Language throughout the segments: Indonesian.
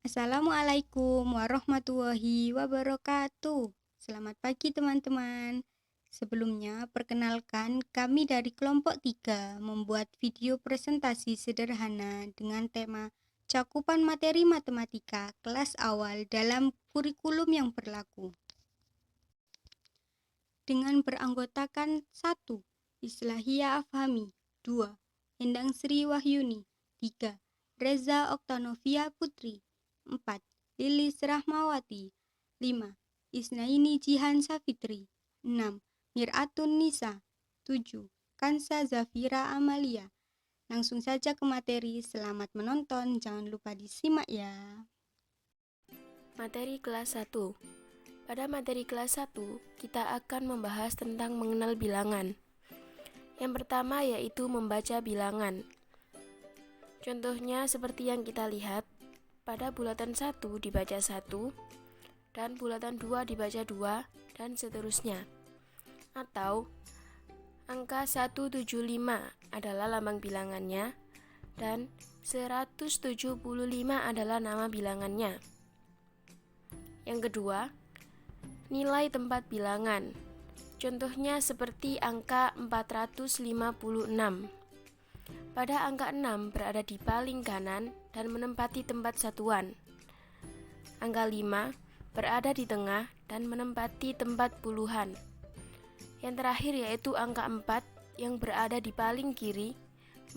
Assalamualaikum warahmatullahi wabarakatuh. Selamat pagi teman-teman. Sebelumnya, perkenalkan kami dari kelompok 3 membuat video presentasi sederhana dengan tema cakupan materi matematika kelas awal dalam kurikulum yang berlaku. Dengan beranggotakan 1. Islahiyah Afhami, 2. Endang Sri Wahyuni, 3. Reza Oktanovia Putri, 4. Lilis Rahmawati, 5. Isnaini Jihan Safitri, 6. Miratun Nisa, 7. Kansa Zafira Amalia. Langsung saja ke materi, selamat menonton, jangan lupa disimak ya. Materi kelas 1. Pada materi kelas 1, kita akan membahas tentang mengenal bilangan. Yang pertama yaitu membaca bilangan. Contohnya seperti yang kita lihat, pada bulatan 1 dibaca 1, dan bulatan 2 dibaca 2, dan seterusnya. Atau, angka 175 adalah lambang bilangannya, dan 175 adalah nama bilangannya. Yang kedua, nilai tempat bilangan. Contohnya seperti angka 456. Pada angka 6 berada di paling kanan dan menempati tempat satuan. Angka 5 berada di tengah dan menempati tempat puluhan. Yang terakhir yaitu angka 4 yang berada di paling kiri,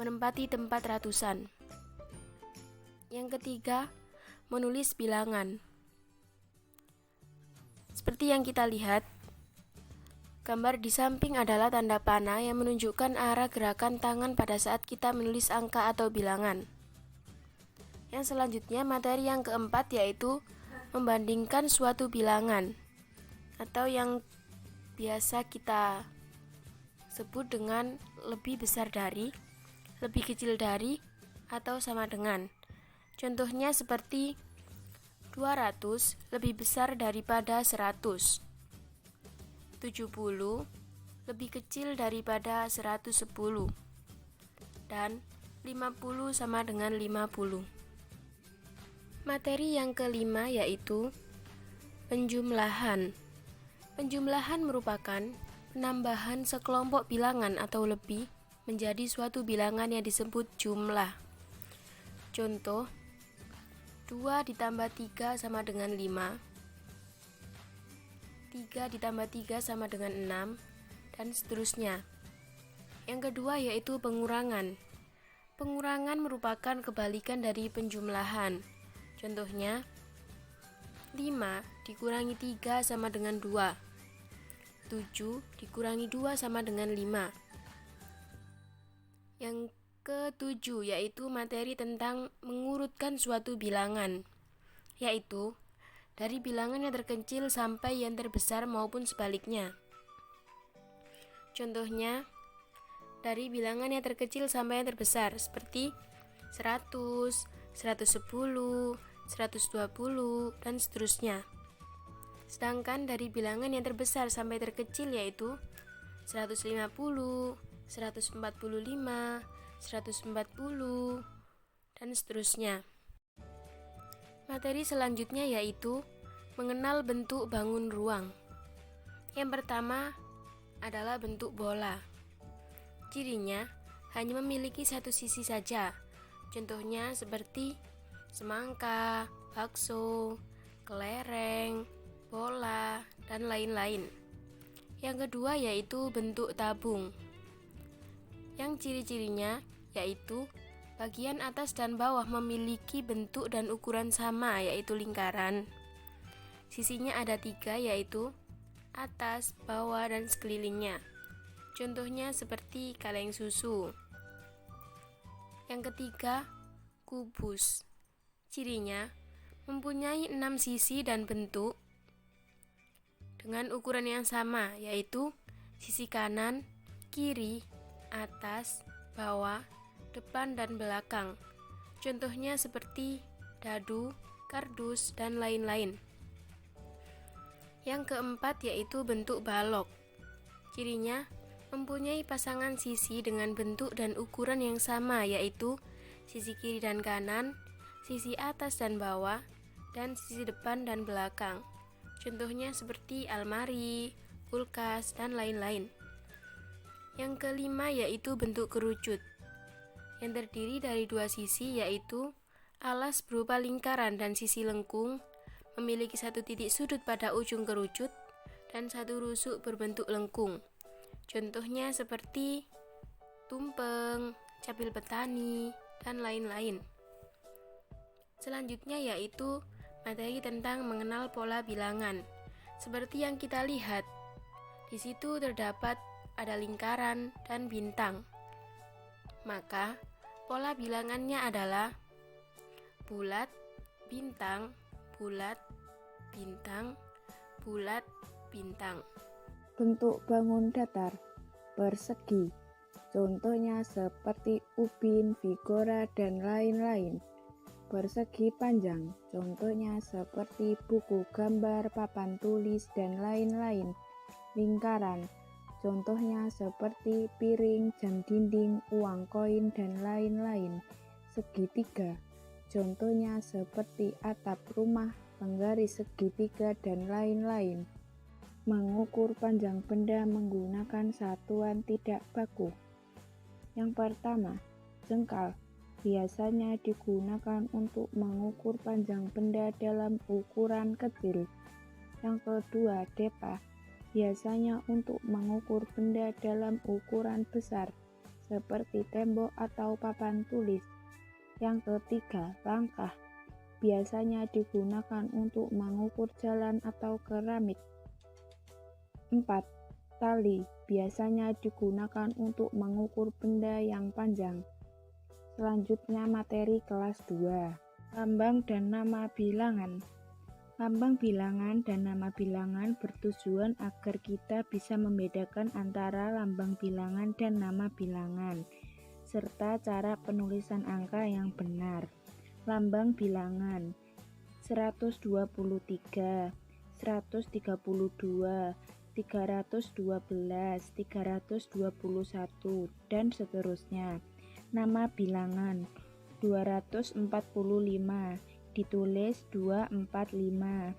menempati tempat ratusan. Yang ketiga, menulis bilangan. Seperti yang kita lihat, gambar di samping adalah tanda panah yang menunjukkan arah gerakan tangan pada saat kita menulis angka atau bilangan. Yang selanjutnya, materi yang keempat yaitu membandingkan suatu bilangan, atau yang biasa kita sebut dengan lebih besar dari, lebih kecil dari, atau sama dengan. Contohnya seperti 200 lebih besar daripada 100. 70 lebih kecil daripada 110. Dan 50 sama dengan 50. Materi yang kelima yaitu penjumlahan. Penjumlahan merupakan penambahan sekelompok bilangan atau lebih menjadi suatu bilangan yang disebut jumlah. Contoh, 2 ditambah 3 sama dengan 5, 3 ditambah 3 sama dengan 6, dan seterusnya. Yang kedua yaitu pengurangan. Pengurangan merupakan kebalikan dari penjumlahan. Contohnya, 5 dikurangi 3 sama dengan 2, 7 dikurangi 2 sama dengan 5. Yang ketujuh yaitu materi tentang mengurutkan suatu bilangan, yaitu dari bilangan yang terkecil sampai yang terbesar maupun sebaliknya. Contohnya, dari bilangan yang terkecil sampai yang terbesar seperti 100, 110, 120, dan seterusnya. Sedangkan dari bilangan yang terbesar sampai terkecil yaitu 150, 145, 140, dan seterusnya. Materi selanjutnya yaitu mengenal bentuk bangun ruang. Yang pertama adalah bentuk bola. Cirinya hanya memiliki satu sisi saja. Contohnya seperti semangka, bakso, kelereng, bola, dan lain-lain. Yang kedua yaitu bentuk tabung. Yang ciri-cirinya yaitu bagian atas dan bawah memiliki bentuk dan ukuran sama, yaitu lingkaran. Sisinya ada 3, yaitu atas, bawah, dan sekelilingnya. Contohnya seperti kaleng susu. Yang ketiga, kubus. Cirinya mempunyai 6 sisi dan bentuk dengan ukuran yang sama, yaitu sisi kanan, kiri, atas, bawah, depan, dan belakang. Contohnya seperti dadu, kardus, dan lain-lain. Yang keempat yaitu bentuk balok. Cirinya mempunyai pasangan sisi dengan bentuk dan ukuran yang sama, yaitu sisi kiri dan kanan, sisi atas dan bawah, dan sisi depan dan belakang. Contohnya seperti almari, kulkas, dan lain-lain. Yang kelima yaitu bentuk kerucut, yang terdiri dari dua sisi yaitu alas berupa lingkaran dan sisi lengkung, memiliki satu titik sudut pada ujung kerucut, dan satu rusuk berbentuk lengkung. Contohnya seperti tumpeng, capil petani, dan lain-lain. Selanjutnya yaitu materi tentang mengenal pola bilangan. Seperti yang kita lihat, di situ terdapat ada lingkaran dan bintang. Maka pola bilangannya adalah bulat, bintang, bulat, bintang, bulat, bintang. Bentuk bangun datar persegi, contohnya seperti ubin, vigora, dan lain-lain. Persegi panjang, contohnya seperti buku, gambar, papan tulis, dan lain-lain. Lingkaran, contohnya seperti piring, jam dinding, uang koin, dan lain-lain. Segitiga, contohnya seperti atap rumah, penggaris segitiga, dan lain-lain. Mengukur panjang benda menggunakan satuan tidak baku. Yang pertama, jengkal biasanya digunakan untuk mengukur panjang benda dalam ukuran kecil. Yang kedua, depah biasanya untuk mengukur benda dalam ukuran besar, seperti tembok atau papan tulis. Yang ketiga, langkah biasanya digunakan untuk mengukur jalan atau keramik. 4. Tali biasanya digunakan untuk mengukur benda yang panjang. Selanjutnya materi kelas 2. Lambang dan nama bilangan. Lambang bilangan dan nama bilangan bertujuan agar kita bisa membedakan antara lambang bilangan dan nama bilangan, serta cara penulisan angka yang benar. Lambang bilangan 123, 132, 312, 321, dan seterusnya. Nama bilangan 245, ditulis 245.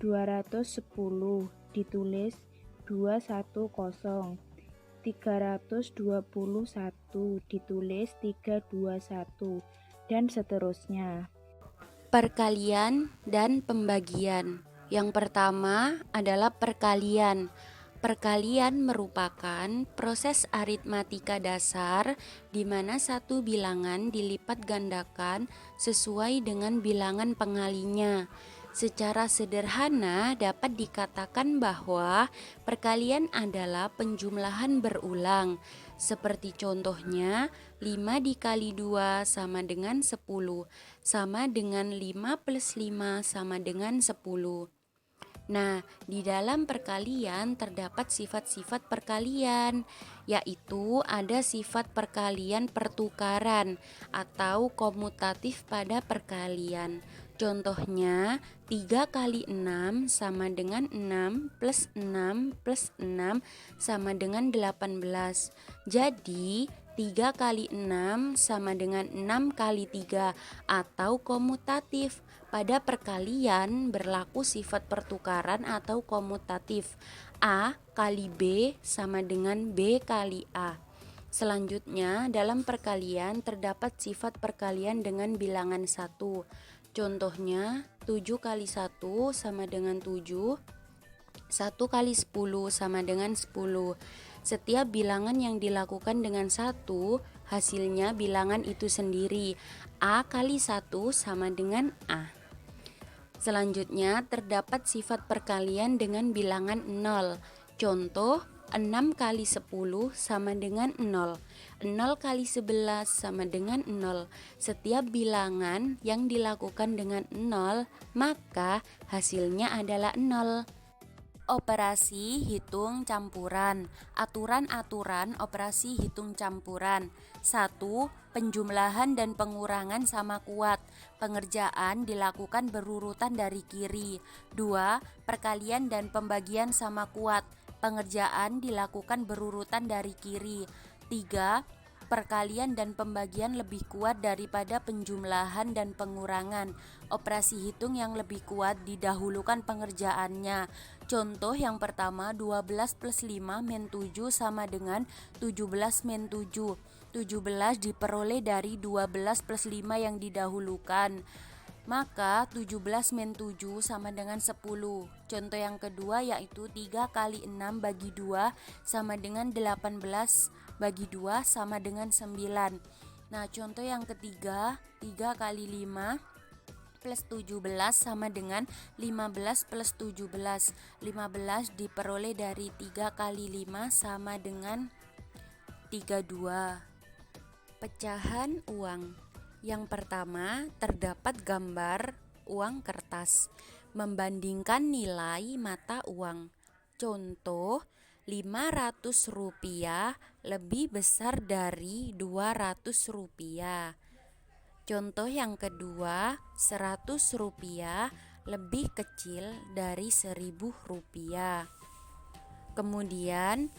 210, ditulis 210. 321, ditulis 321, dan seterusnya. Perkalian dan pembagian. Yang pertama adalah perkalian. Perkalian merupakan proses aritmatika dasar di mana satu bilangan dilipat gandakan sesuai dengan bilangan pengalinya. Secara sederhana dapat dikatakan bahwa perkalian adalah penjumlahan berulang. Seperti contohnya 5 dikali 2 sama dengan 10, sama dengan 5 plus 5 sama dengan 10. Nah, di dalam perkalian terdapat sifat-sifat perkalian, yaitu ada sifat perkalian pertukaran atau komutatif pada perkalian. Contohnya, 3 kali 6 sama dengan 6 plus 6 plus 6 sama dengan 18. Jadi, 3 kali 6 sama dengan 6 kali 3 atau komutatif. Pada perkalian berlaku sifat pertukaran atau komutatif. A kali B sama dengan B kali A. Selanjutnya, dalam perkalian terdapat sifat perkalian dengan bilangan 1. Contohnya, 7 kali 1 sama dengan 7, 1 kali 10 sama dengan 10. Setiap bilangan yang dilakukan dengan 1, hasilnya bilangan itu sendiri. A kali 1 sama dengan A. Selanjutnya, terdapat sifat perkalian dengan bilangan 0. Contoh, 6 kali 10 sama dengan 0. 0 kali 11 sama dengan 0. Setiap bilangan yang dilakukan dengan 0, maka hasilnya adalah 0. Operasi hitung campuran. Aturan-aturan operasi hitung campuran. 1. Penjumlahan dan pengurangan sama kuat. Pengerjaan dilakukan berurutan dari kiri. 2. Perkalian dan pembagian sama kuat. Pengerjaan dilakukan berurutan dari kiri. 3. perkalian dan pembagian lebih kuat daripada penjumlahan dan pengurangan. Operasi hitung yang lebih kuat didahulukan pengerjaannya. Contoh yang pertama, 12 plus 5 min 7 sama dengan 17 min 7. 17 diperoleh dari 12 plus 5 yang didahulukan. Maka 17 min 7 sama dengan 10. Contoh yang kedua yaitu 3 kali 6 bagi 2 sama dengan 18 bagi 2 sama dengan 9. Nah, contoh yang ketiga, 3 kali 5 plus 17 sama dengan 15 plus 17. 15 diperoleh dari 3 kali 5 sama dengan 32. Pecahan uang. Yang pertama, terdapat gambar uang kertas membandingkan nilai mata uang. Contoh, 500 rupiah lebih besar dari 200 rupiah. Contoh yang kedua, 100 rupiah lebih kecil dari 1000 rupiah. Kemudian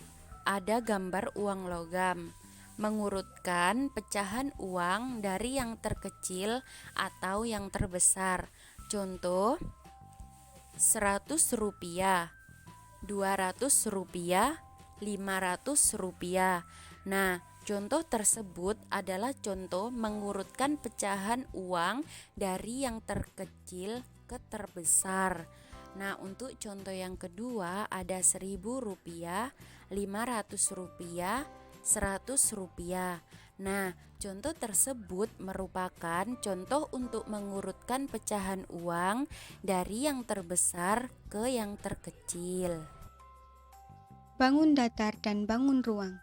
ada gambar uang logam, mengurutkan pecahan uang dari yang terkecil atau yang terbesar. Contoh, 100 rupiah, 200 rupiah, 500 rupiah. Nah, contoh tersebut adalah contoh mengurutkan pecahan uang dari yang terkecil ke terbesar. Nah, untuk contoh yang kedua ada 1000 rupiah, 500 rupiah, 100 rupiah. Nah, contoh tersebut merupakan contoh untuk mengurutkan pecahan uang dari yang terbesar ke yang terkecil. Bangun datar dan bangun ruang.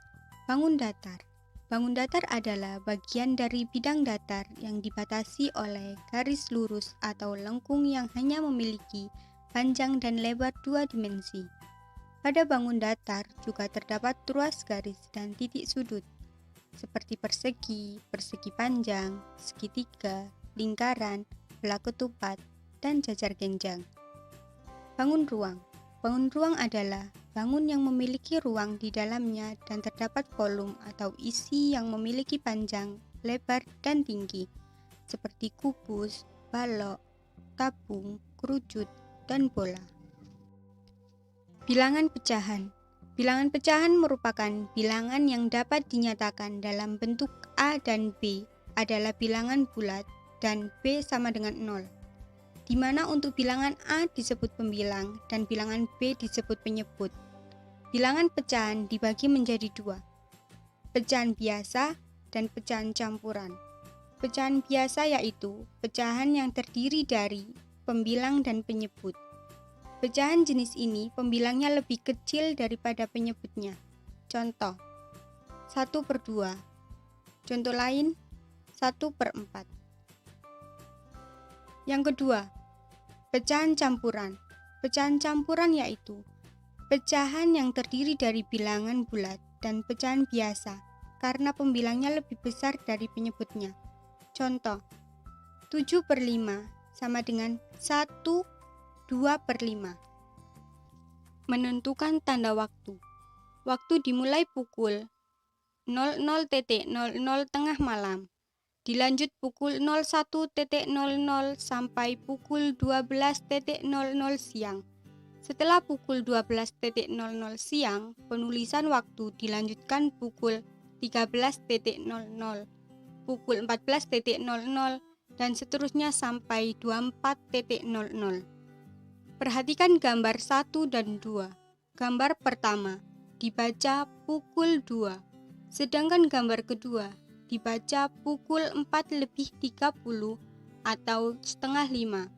Bangun datar. Bangun datar adalah bagian dari bidang datar yang dibatasi oleh garis lurus atau lengkung yang hanya memiliki panjang dan lebar 2 dimensi. Pada bangun datar juga terdapat ruas garis dan titik sudut, seperti persegi, persegi panjang, segitiga, lingkaran, bola ketupat, dan jajar genjang. Bangun ruang. Bangun ruang adalah bangun yang memiliki ruang di dalamnya dan terdapat kolom atau isi yang memiliki panjang, lebar, dan tinggi, seperti kubus, balok, tabung, kerucut, dan bola. Bilangan pecahan. Bilangan pecahan merupakan bilangan yang dapat dinyatakan dalam bentuk A dan B adalah bilangan bulat dan B sama dengan 0. Di mana untuk bilangan A disebut pembilang dan bilangan B disebut penyebut. Bilangan pecahan dibagi menjadi 2, pecahan biasa dan pecahan campuran. Pecahan biasa yaitu pecahan yang terdiri dari pembilang dan penyebut. Pecahan jenis ini pembilangnya lebih kecil daripada penyebutnya. Contoh, 1/2. Contoh lain, 1/4. Yang kedua, pecahan campuran. Pecahan campuran yaitu pecahan yang terdiri dari bilangan bulat dan pecahan biasa karena pembilangnya lebih besar dari penyebutnya. Contoh, 7/5 sama dengan 1/2/5. Menentukan tanda waktu. Waktu dimulai pukul 00.00 tengah malam, dilanjut pukul 01.00 sampai pukul 12.00 siang. Setelah pukul 12.00 siang, penulisan waktu dilanjutkan pukul 13.00, pukul 14.00, dan seterusnya sampai 24.00. Perhatikan gambar 1 dan 2. Gambar pertama dibaca pukul 2, sedangkan gambar kedua dibaca pukul 4:30 atau setengah 5.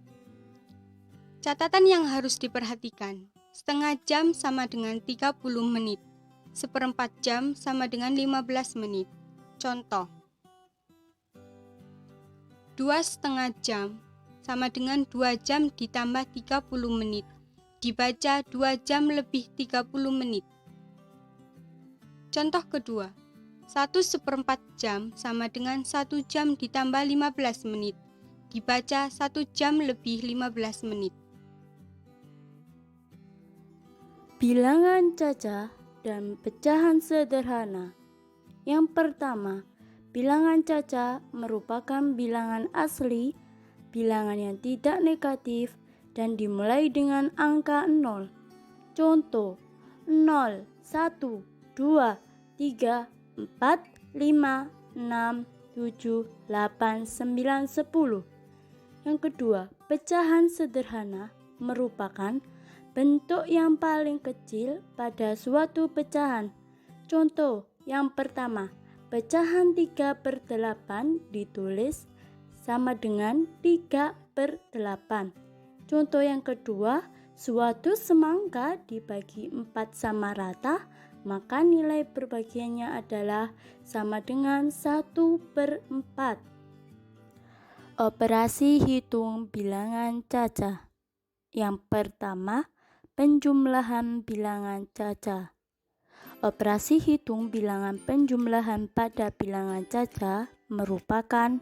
Catatan yang harus diperhatikan, setengah jam sama dengan 30 menit, seperempat jam sama dengan 15 menit. Contoh, 2,5 jam sama dengan 2 jam ditambah 30 menit, dibaca 2 jam lebih 30 menit. Contoh kedua, 1/4 jam sama dengan 1 jam ditambah 15 menit, dibaca 1 jam lebih 15 menit. Bilangan cacah dan pecahan sederhana. Yang pertama, bilangan caca merupakan bilangan asli, bilangan yang tidak negatif, dan dimulai dengan angka 0. Contoh, 0, 1, 2, 3, 4, 5, 6, 7, 8, 9, 10. Yang kedua, pecahan sederhana merupakan bentuk yang paling kecil pada suatu pecahan. Contoh, yang pertama, pecahan 3/8 ditulis sama dengan 3/8. Contoh yang kedua, suatu semangka dibagi 4 sama rata, maka nilai perbagiannya adalah sama dengan 1/4. Operasi hitung bilangan caca. Yang pertama, penjumlahan bilangan caca. Operasi hitung bilangan penjumlahan pada bilangan caca merupakan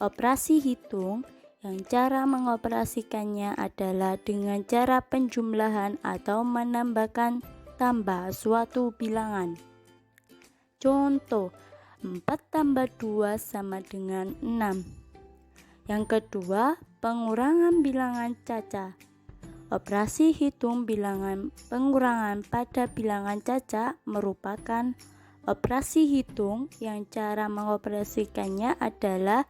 operasi hitung yang cara mengoperasikannya adalah dengan cara penjumlahan atau menambahkan tambah suatu bilangan. Contoh, 4 tambah 2 sama dengan 6. Yang kedua, pengurangan bilangan caca. Operasi hitung bilangan pengurangan pada bilangan caca merupakan operasi hitung yang cara mengoperasikannya adalah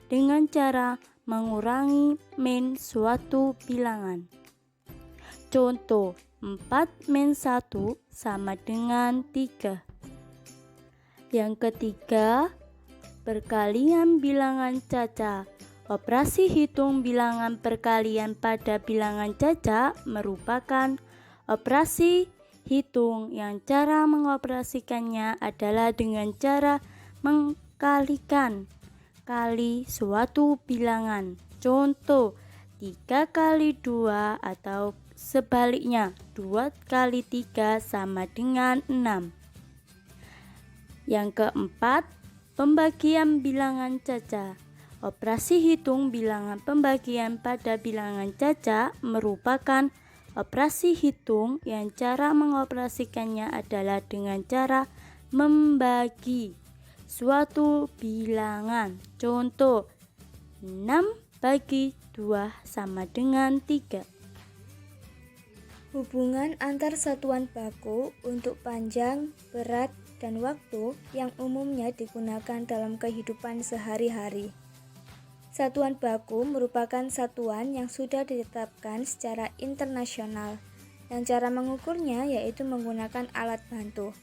dengan cara mengurangi min suatu bilangan. Contoh, 4 min 1 sama dengan 3. Yang ketiga, perkalian bilangan caca. Operasi hitung bilangan perkalian pada bilangan caca merupakan operasi hitung yang cara mengoperasikannya adalah dengan cara mengkalikan kali suatu bilangan. Contoh, 3 kali 2 atau sebaliknya 2 kali 3 sama dengan 6. Yang keempat, pembagian bilangan caca. Operasi hitung bilangan pembagian pada bilangan caca merupakan operasi hitung yang cara mengoperasikannya adalah dengan cara membagi suatu bilangan. Contoh, 6 bagi 2 sama dengan 3. Hubungan antar satuan baku untuk panjang, berat, dan waktu yang umumnya digunakan dalam kehidupan sehari-hari. Satuan baku merupakan satuan yang sudah ditetapkan secara internasional, yang cara mengukurnya yaitu menggunakan alat bantu.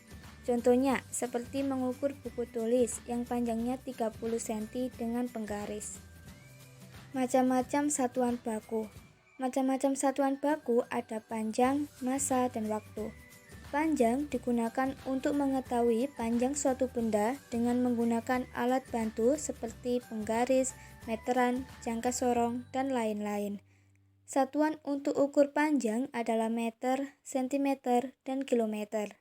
Contohnya, seperti mengukur buku tulis yang panjangnya 30 cm dengan penggaris. Macam-macam satuan baku. Macam-macam satuan baku ada panjang, massa, dan waktu. Panjang digunakan untuk mengetahui panjang suatu benda dengan menggunakan alat bantu seperti penggaris, meteran, jangka sorong, dan lain-lain. Satuan untuk ukur panjang adalah meter, sentimeter, dan kilometer.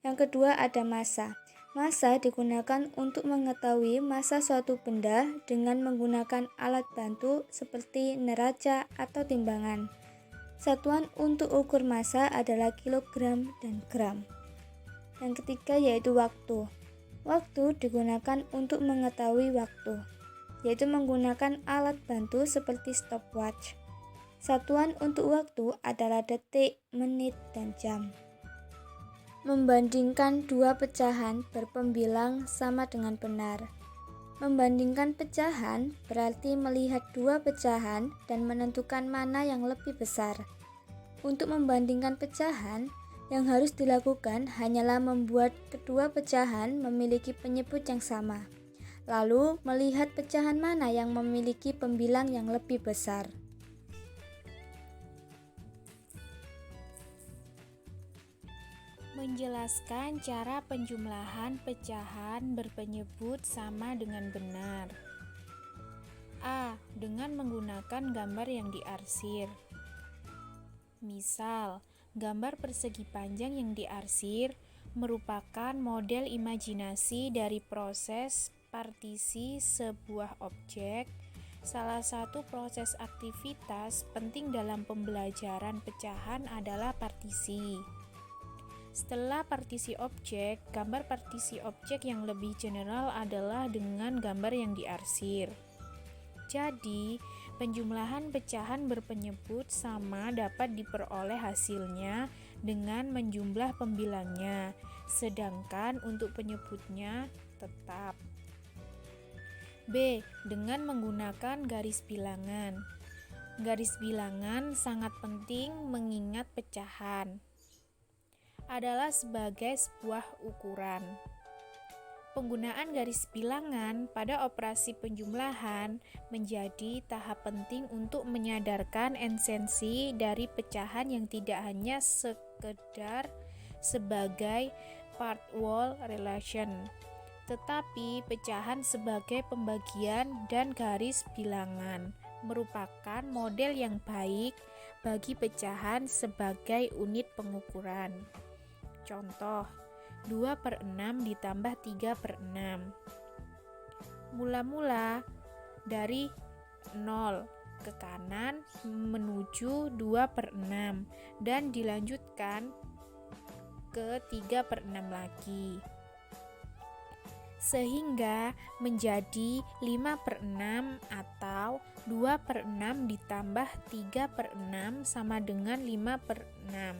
Yang kedua ada massa. Massa digunakan untuk mengetahui massa suatu benda dengan menggunakan alat bantu seperti neraca atau timbangan. Satuan untuk ukur massa adalah kilogram dan gram. Yang ketiga yaitu waktu. Waktu digunakan untuk mengetahui waktu, yaitu menggunakan alat bantu seperti stopwatch. Satuan untuk waktu adalah detik, menit, dan jam. Membandingkan dua pecahan berpembilang sama dengan benar. Membandingkan pecahan berarti melihat dua pecahan dan menentukan mana yang lebih besar. Untuk membandingkan pecahan, yang harus dilakukan hanyalah membuat kedua pecahan memiliki penyebut yang sama, lalu melihat pecahan mana yang memiliki pembilang yang lebih besar. Menjelaskan cara penjumlahan pecahan berpenyebut sama dengan benar. A. Dengan menggunakan gambar yang diarsir. Misal, gambar persegi panjang yang diarsir merupakan model imajinasi dari proses partisi sebuah objek. Salah satu proses aktivitas penting dalam pembelajaran pecahan adalah partisi. Setelah partisi objek, gambar partisi objek yang lebih general adalah dengan gambar yang diarsir. Jadi, penjumlahan pecahan berpenyebut sama dapat diperoleh hasilnya dengan menjumlah pembilangnya, sedangkan untuk penyebutnya tetap. B. Dengan menggunakan garis bilangan. Garis bilangan sangat penting mengingat pecahan adalah sebagai sebuah ukuran. Penggunaan garis bilangan pada operasi penjumlahan menjadi tahap penting untuk menyadarkan esensi dari pecahan yang tidak hanya sekedar sebagai part wall relation, tetapi pecahan sebagai pembagian dan garis bilangan merupakan model yang baik bagi pecahan sebagai unit pengukuran. Contoh, 2/6 ditambah 3/6. Mula-mula dari 0 ke kanan menuju 2/6 dan dilanjutkan ke 3/6 lagi, sehingga menjadi 5/6 atau 2/6 ditambah 3/6 sama dengan 5/6.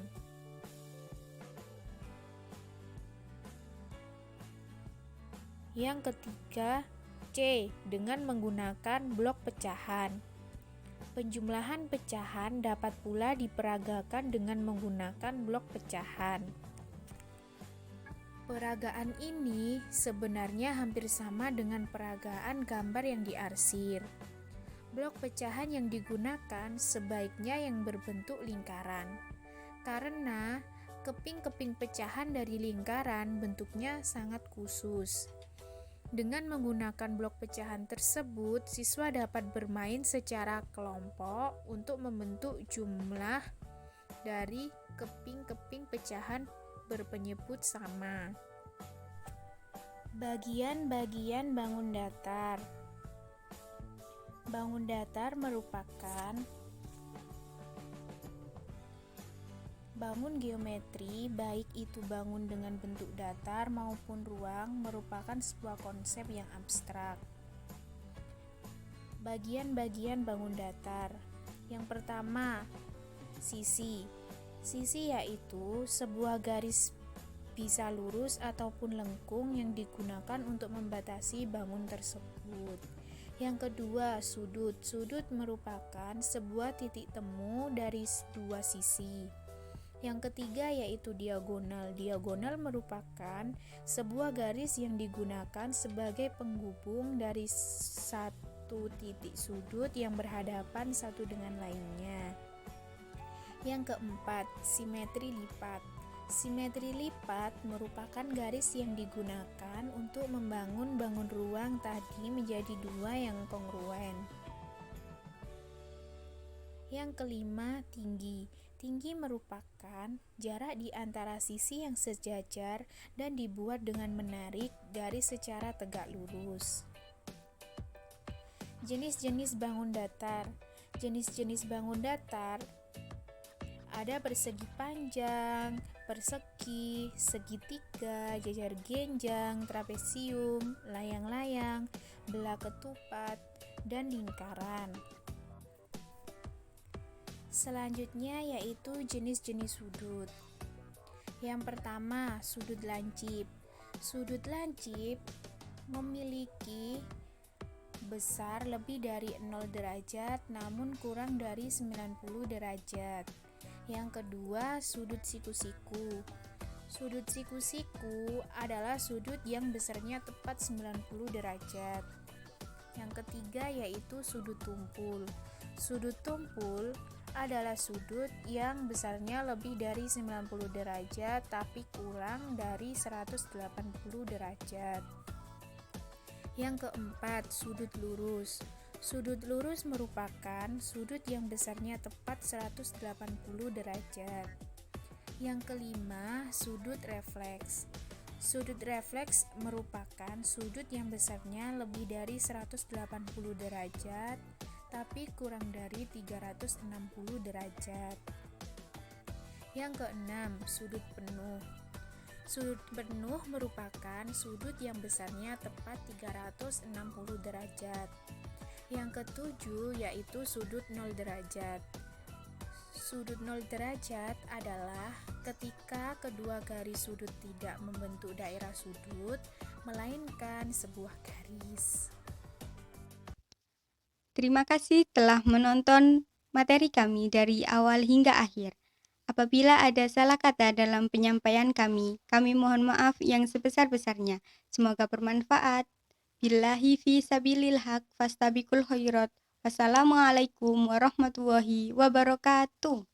Yang ketiga, C. Dengan menggunakan blok pecahan. Penjumlahan pecahan dapat pula diperagakan dengan menggunakan blok pecahan. Peragaan ini sebenarnya hampir sama dengan peragaan gambar yang diarsir. Blok pecahan yang digunakan sebaiknya yang berbentuk lingkaran, karena keping-keping pecahan dari lingkaran bentuknya sangat khusus. Dengan menggunakan blok pecahan tersebut, siswa dapat bermain secara kelompok untuk membentuk jumlah dari keping-keping pecahan berpenyebut sama. Bagian-bagian bangun datar. Bangun datar merupakan bangun geometri, baik itu bangun dengan bentuk datar maupun ruang, merupakan sebuah konsep yang abstrak. Bagian-bagian bangun datar. Yang pertama, sisi. Sisi yaitu sebuah garis bisa lurus ataupun lengkung yang digunakan untuk membatasi bangun tersebut. Yang kedua, sudut. Sudut merupakan sebuah titik temu dari dua sisi. Yang ketiga yaitu diagonal. Diagonal merupakan sebuah garis yang digunakan sebagai penghubung dari satu titik sudut yang berhadapan satu dengan lainnya. Yang keempat, simetri lipat. Simetri lipat merupakan garis yang digunakan untuk membangun bangun ruang tadi menjadi dua yang kongruen. Yang kelima, tinggi. Tinggi merupakan jarak di antara sisi yang sejajar dan dibuat dengan menarik garis secara tegak lurus. Jenis-jenis bangun datar. Jenis-jenis bangun datar ada persegi panjang, persegi, segitiga, jajar genjang, trapesium, layang-layang, belah ketupat, dan lingkaran. Selanjutnya yaitu jenis-jenis sudut. Yang pertama, sudut lancip. Sudut lancip memiliki besar lebih dari 0 derajat namun kurang dari 90 derajat. Yang kedua, sudut siku-siku. Sudut siku-siku adalah sudut yang besarnya tepat 90 derajat. Yang ketiga yaitu sudut tumpul. Sudut tumpul adalah sudut yang besarnya lebih dari 90 derajat tapi kurang dari 180 derajat. Yang keempat, sudut lurus. Sudut lurus merupakan sudut yang besarnya tepat 180 derajat. Yang kelima, sudut refleks. Sudut refleks merupakan sudut yang besarnya lebih dari 180 derajat tapi kurang dari 360 derajat. Yang keenam, sudut penuh. Sudut penuh merupakan sudut yang besarnya tepat 360 derajat. Yang ketujuh yaitu sudut 0 derajat. Sudut 0 derajat adalah ketika kedua garis sudut tidak membentuk daerah sudut, melainkan sebuah garis. Terima kasih telah menonton materi kami dari awal hingga akhir. Apabila ada salah kata dalam penyampaian kami mohon maaf yang sebesar-besarnya. Semoga bermanfaat. Billahi fi sabilil haq fastabiqul khairat. Wassalamualaikum warahmatullahi wabarakatuh.